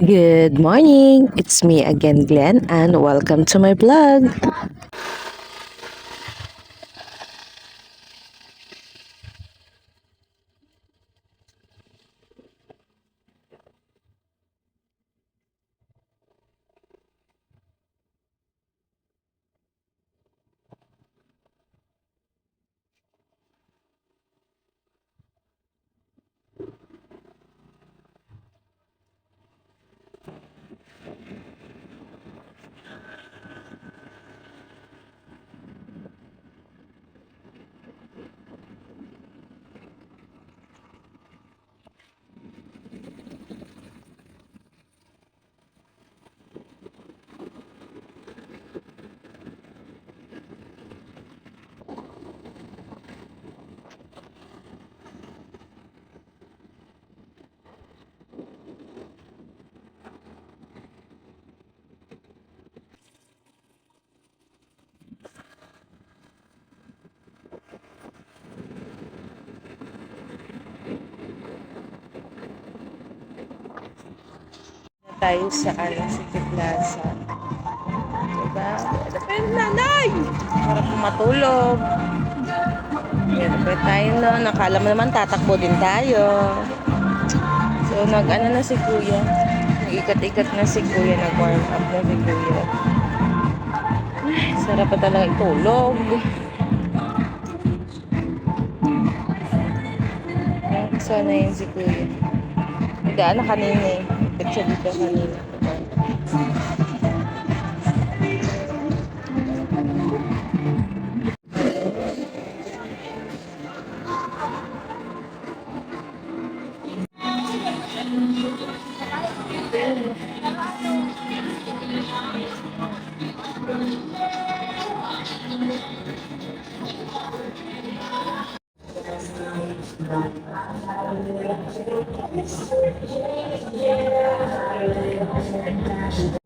Good morning! It's me again, Glenn, and welcome to my vlog. Tayo sa City Plaza. Diba? Pero nanay! Para po matulog. Yan, pwede tayo na. Nakala mo naman tatakbo din tayo. So, nag-ano na si Kuya. Nag-ikat-ikat na si Kuya. Nag-warm up na si Kuya. Ay, sarap pa talaga itulog. Sana yun si Kuya. Daan na kanina eh. Ikot siya dito kanina.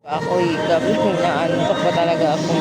Ako'y gabi na antok pa talaga ako.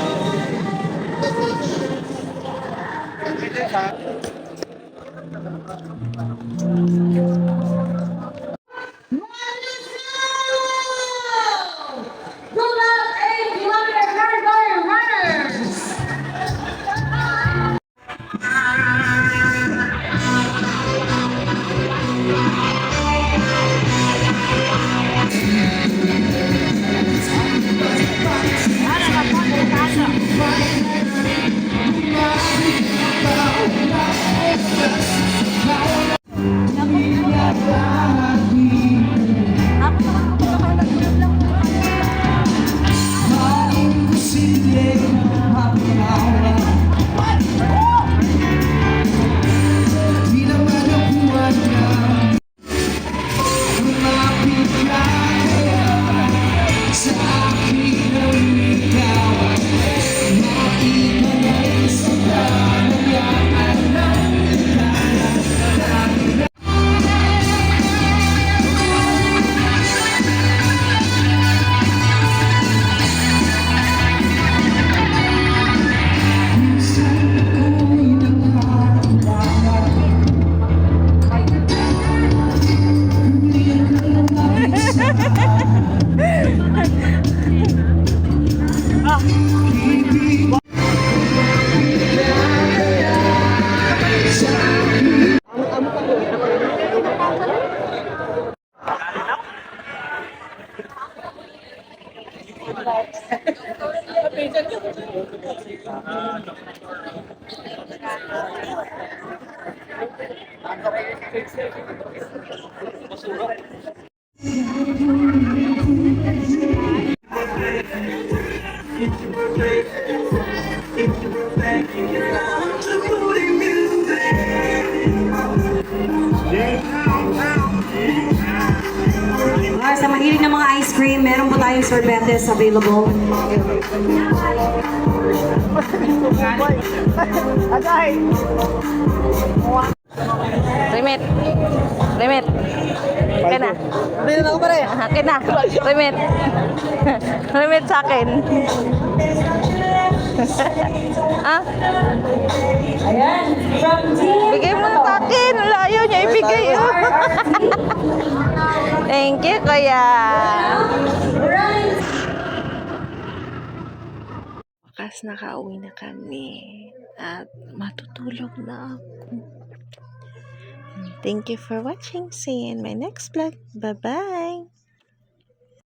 Sa mahilig ng mga ice cream, meron po tayong sorbetes available. Remit! Remit! Akin na. Pili na ako pare. Akin na. Remit! Remit sa akin. Ah? Bigay mo na sa akin. Wala, ayaw niya ibigay. Thank you, Kuya. wakas nakauwi na kami at matutulog na ako. Thank you for watching. See you in my next vlog. Bye-bye!